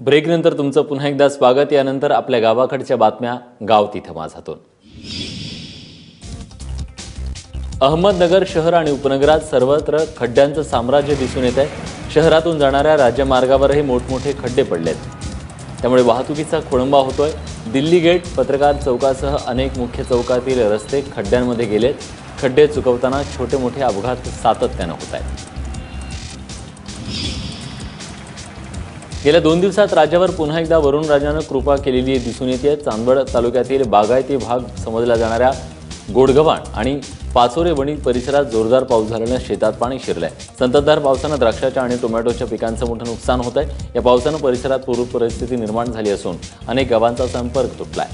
ब्रेकनंतर तुमचं पुन्हा एकदा स्वागत। यानंतर आपल्या गावाकडच्या बातम्या गाव तिथे माझातून। अहमदनगर शहर आणि उपनगरात सर्वत्र खड्ड्यांचं साम्राज्य दिसून येत आहे। शहरातून जाणाऱ्या राज्यमार्गावरही मोठमोठे खड्डे पडलेत, त्यामुळे वाहतुकीचा खोळंबा होतोय। दिल्ली गेट, पत्रकार चौकासह अनेक मुख्य चौकातील रस्ते खड्ड्यांमध्ये गेलेत। खड्डे चुकवताना छोटे मोठे अपघात सातत्याने होत आहेत। गेल्या 2 दिवसात राज्यावर पुन्हा एकदा वरुणराजानं कृपा केलेली दिसून येते। चांदवड तालुक्यातील बागायती भाग समजल्या जाणाऱ्या गोडगव्हाण आणि पाचोरे वणी परिसरात जोरदार पाऊस झाल्यानं शेतात पाणी शिरलंय। संततधार पावसानं द्राक्षाच्या आणि टोमॅटोच्या पिकांचं मोठं नुकसान होत आहे। या पावसानं परिसरात पूर परिस्थिती निर्माण झाली असून अनेक गावांचा संपर्क तुटलाय।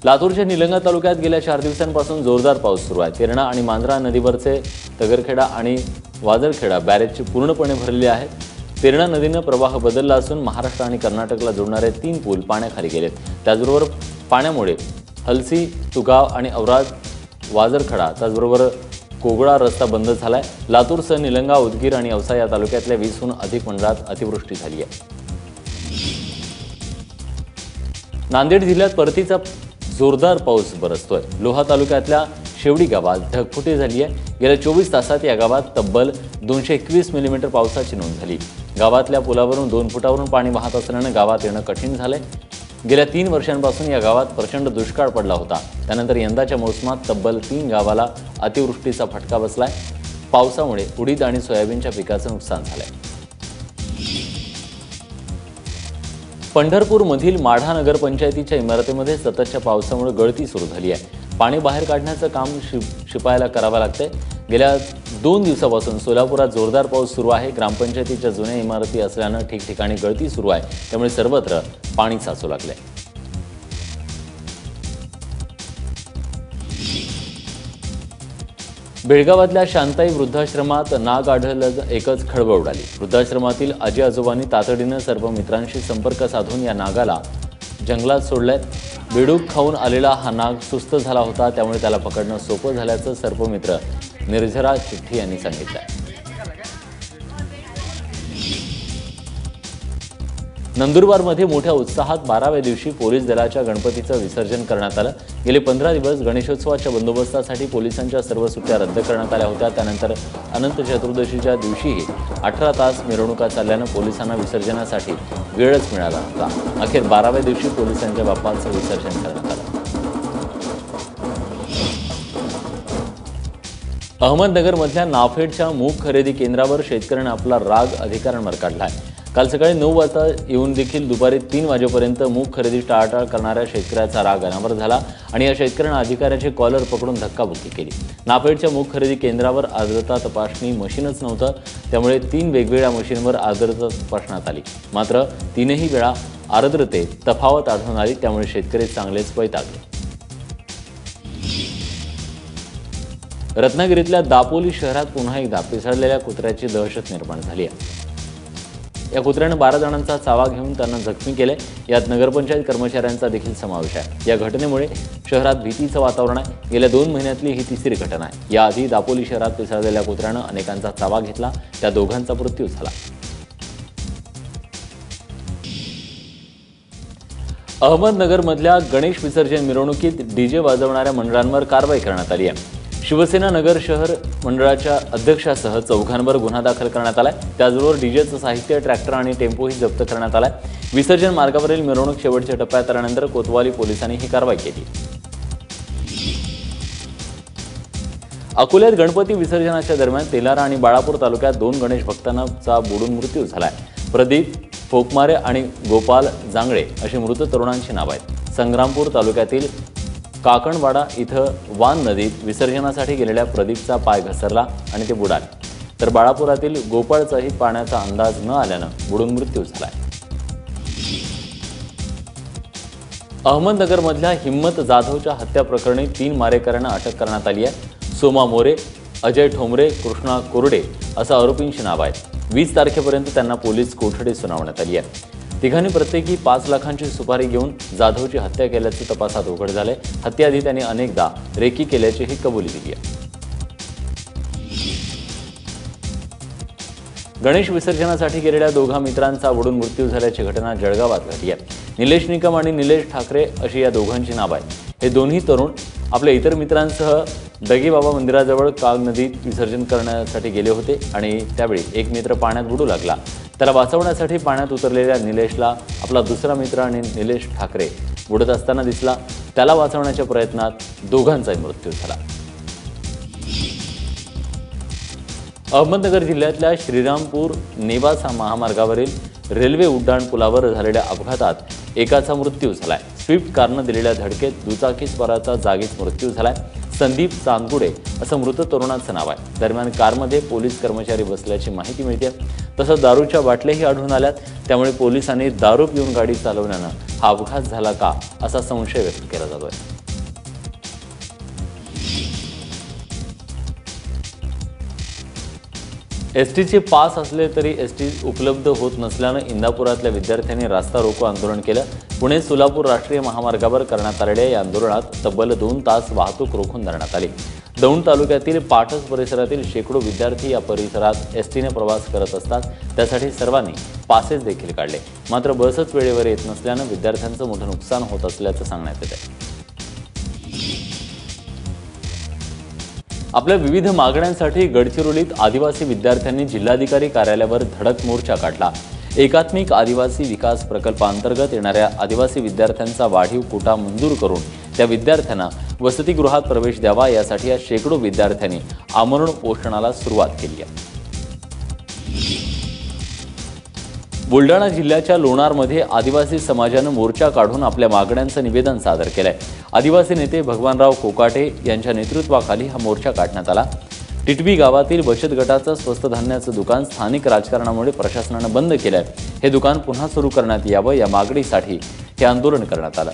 लातूरच्या निलंगा तालुक्यात गेल्या 4 दिवसांपासून जोरदार पाऊस सुरू आहे। तेरणा आणि मांजरा नदीवरचे तगरखेडा आणि वाजळखेडा बॅरेजचे पूर्णपणे भरलेले आहेत। तेरणा नदीनं प्रवाह बदलला असून महाराष्ट्र आणि कर्नाटकला जोडणारे 3 पूल पाण्याखाली गेलेत। त्याचबरोबर पाण्यामुळे हलसी, तुगाव आणि औराद वाजरखडा त्याचबरोबर कोगळा रस्ता बंद झालाय। लातूरसह निलंगा, उदगीर आणि औसा या तालुक्यातल्या 20हून अधिक मंडळात अतिवृष्टी झाली आहे। नांदेड जिल्ह्यात परतीचा जोरदार पाऊस बरसतोय। लोहा तालुक्यातल्या शेवडी गावात ढगफुटी झाली आहे। गेल्या 24 तासात या गावात तब्बल 221 मिलीमीटर पावसाची नोंद झाली। गावातल्या पुलावरून 2 फुटावरून पाणी वाहत असल्यानं गावात येणं कठीण झालंय। गेल्या 3 वर्षांपासून या गावात प्रचंड दुष्काळ पडला होता। त्यानंतर यंदाच्या मोसमात तब्बल 3 गावाला अतिवृष्टीचा फटका बसलाय। पावसामुळे उडीद आणि सोयाबीनच्या पिकाचं नुकसान झालंय। पंढरपूरमधील माढा नगरपंचायतीच्या इमारतीमध्ये सततच्या पावसामुळे गळती सुरू झाली आहे। पाणी बाहेर काढण्याचं काम शिपायाला करावं लागतंय। गेल्या 2 दिवसापासून सोलापुरात जोरदार पाऊस सुरू आहे। ग्रामपंचायतीच्या जुन्या इमारती असल्यानं ठिकठिकाणी गळती सुरू आहे, त्यामुळे सर्वत्र पाणी साचू लागलंय। बेळगावातल्या शांताई वृद्धाश्रमात नाग आढळल्यानं एकच खळबळ उडाली। वृद्धाश्रमातील आजी आजोबांनी तातडीनं सर्व मित्रांशी संपर्क साधून या नागाला जंगलात सोडलंय। बेडूक खाऊन आलेला हा नाग सुस्त झाला होता, त्यामुळे त्याला पकडणं सोपं झाल्याचं सर्पमित्र निर्झरा चिठ्ठी यांनी सांगितलं। नंदुरबारमध्ये मोठ्या उत्साहात 12व्या दिवशी पोलीस दलाच्या गणपतीचं विसर्जन करण्यात आलं। गेले 15 दिवस गणेशोत्सवाच्या बंदोबस्तासाठी पोलिसांच्या सर्व सुट्ट्या रद्द करण्यात आल्या होत्या। त्यानंतर अनंत चतुर्दशीच्या दिवशीही 18 तास मिरवणुका चालल्यानं पोलिसांना विसर्जनासाठी वेळच मिळाला नव्हता। अखेर 12व्या दिवशी पोलिसांच्या बाप्पांचं विसर्जन करण्यात आलं। अहमदनगरमधल्या नाफेडच्या मूग खरेदी केंद्रावर शेतकऱ्यांनी आपला राग अधिकाऱ्यांवर काढलाय। काल सकाळी 9 वाजता येऊन देखील दुपारी 3 वाजेपर्यंत मूग खरेदी टाळाटाळ करणाऱ्या शेतकऱ्याचा राग अनावर झाला आणि या शेतकऱ्यांना अधिकाऱ्याची कॉलर पकडून धक्काबुक्की केली। नाफेडच्या मूग खरेदी केंद्रावर आर्द्रता तपासणी मशीनच नव्हतं, त्यामुळे 3 वेगवेगळ्या मशीनवर आर्द्रता तपासण्यात आली। मात्र 3ही वेळा आर्द्रतेत तफावत आढळून आली, त्यामुळे शेतकरी चांगलेच वैतागले। रत्नागिरीतल्या दापोली शहरात पुन्हा एकदा पिसाळलेल्या कुत्र्याची दहशत निर्माण झाली आहे। या कुत्र्यानं 12 जणांचा चावा घेऊन त्यांना जखमी केले। यात नगरपंचायत कर्मचाऱ्यांचा देखील समावेश आहे। या घटनेमुळे शहरात भीतीचं वातावरण आहे। गेल्या 2 महिन्यातली ही 3री घटना आहे। याआधी दापोली शहरात पिसाळलेल्या कुत्र्यानं अनेकांचा चावा घेतला, त्या दोघांचा मृत्यू झाला। अहमदनगरमधल्या गणेश विसर्जन मिरवणुकीत डीजे वाजवणाऱ्या मंडळांवर कारवाई करण्यात आली आहे। शिवसेना नगर शहर मंडळाच्या अध्यक्षासह 4घांवर गुन्हा दाखल करण्यात आलाय। त्याचबरोबर डीजेचं साहित्य, ट्रॅक्टर आणि टेम्पोही जप्त करण्यात आलाय। विसर्जन मार्गावरील मिरवणूक शेवटच्या टप्प्यात आल्यानंतर कोतवाली पोलिसांनी ही कारवाई केली। अकोल्यात गणपती विसर्जनाच्या दरम्यान तेलारा आणि बाळापूर तालुक्यात 2 गणेश भक्तांचा बुडून मृत्यू झालाय। प्रदीप फोकमारे आणि गोपाल जांगळे अशी मृत तरुणांची नाव आहेत। संग्रामपूर तालुक्यातील काकणवाडा इथं वान नदीत विसर्जनासाठी गेलेल्या प्रदीपचा पाय घसरला आणि ते बुडाले, तर बाळापुरातील गोपाळचाही पाण्याचा अंदाज न आल्यानं बुडून मृत्यू झालाय। अहमदनगरमधल्या हिम्मत जाधवच्या हत्या प्रकरणी 3 मारेकऱ्यांना अटक करण्यात आली आहे। सोमा मोरे, अजय ठोंबरे, कृष्णा कोरडे असं आरोपींची नाव आहेत। 20 तारखेपर्यंत त्यांना पोलीस कोठडी सुनावण्यात आली आहे। तिघांनी प्रत्येकी 5 लाखांची सुपारी घेऊन जाधवची हत्या केल्याचं तपासात उघड झालंय। हत्येआधी त्यांनी अनेकदा रेकी केल्याचीही कबुली दिली आहे। गणेश विसर्जनासाठी गेलेल्या दोघा मित्रांचा बुडून मृत्यू झाल्याची घटना जळगावात घडली आहे। निलेश निकम आणि निलेश ठाकरे अशी या दोघांची नाव आहेत। हे दोन्ही तरुण आपल्या इतर मित्रांसह दगेबाबा मंदिराजवळ काग नदीत विसर्जन करण्यासाठी गेले होते आणि त्यावेळी एक मित्र पाण्यात बुडू लागला। त्याला वाचवण्यासाठी पाण्यात उतरलेल्या निलेशला आपला दुसरा मित्र आणि निलेश ठाकरे बुडत असताना दिसला। त्याला वाचवण्याच्या प्रयत्नात दोघांचाही मृत्यू झाला। अहमदनगर जिल्ह्यातल्या श्रीरामपूर नेवासा महामार्गावरील रेल्वे उड्डाण पुलावर झालेल्या अपघातात एकाचा मृत्यू झालाय। स्विफ्ट कारनं दिलेल्या धडकेत दुचाकीस्वाराचा जागीच मृत्यू झालाय। संदीप चांदगुडे असं मृत तरुणाचं नाव आहे। दरम्यान कारमध्ये पोलीस कर्मचारी बसल्याची माहिती मिळते। तसंच दारूच्या बाटल्याही आढळून आल्यात। त्यामुळे पोलिसांनी दारू पिऊन गाडी चालवल्यानं हा अपघात झाला का असा संशय व्यक्त केला जातोय। एसटीचे पास असले तरी एसटी उपलब्ध होत नसल्यानं इंदापुरातल्या विद्यार्थ्यांनी रास्ता रोको आंदोलन केलं। पुणे सोलापूर राष्ट्रीय महामार्गावर करण्यात आलेल्या या आंदोलनात तब्बल 2 तास वाहतूक रोखून धरण्यात आली। दौंड तालुक्यातील पाटस परिसरातील शेकडो विद्यार्थी या परिसरात एसटीने प्रवास करत असतात। त्यासाठी सर्वांनी पासेस देखील काढले। मात्र बसच वेळेवर येत नसल्यानं विद्यार्थ्यांचं मोठं नुकसान होत असल्याचं सांगण्यात येतं। आपल्या विविध मागण्यांसाठी गडचिरोलीत आदिवासी विद्यार्थ्यांनी जिल्हाधिकारी कार्यालयावर धडक मोर्चा काढला। एकात्मिक आदिवासी विकास प्रकल्पांतर्गत येणाऱ्या आदिवासी विद्यार्थ्यांचा वाढीव कोटा मंजूर करून त्या विद्यार्थ्यांना वसतिगृहात प्रवेश द्यावा यासाठी या शेकडो विद्यार्थ्यांनी आमरण उपोषणाला सुरुवात केली आहे। बुलढाणा जिल्ह्याच्या लोणारमध्ये आदिवासी समाजानं मोर्चा काढून आपल्या मागण्यांचं निवेदन सादर केलंय। आदिवासी नेते भगवानराव कोकाटे यांच्या नेतृत्वाखाली हा मोर्चा काढण्यात आला। टिटवी गावातील बचत गटाचं स्वस्त धान्याचं दुकान स्थानिक राजकारणामुळे प्रशासनानं बंद केलंय। हे दुकान पुन्हा सुरू करण्यात यावं या मागणीसाठी हे आंदोलन करण्यात आलं।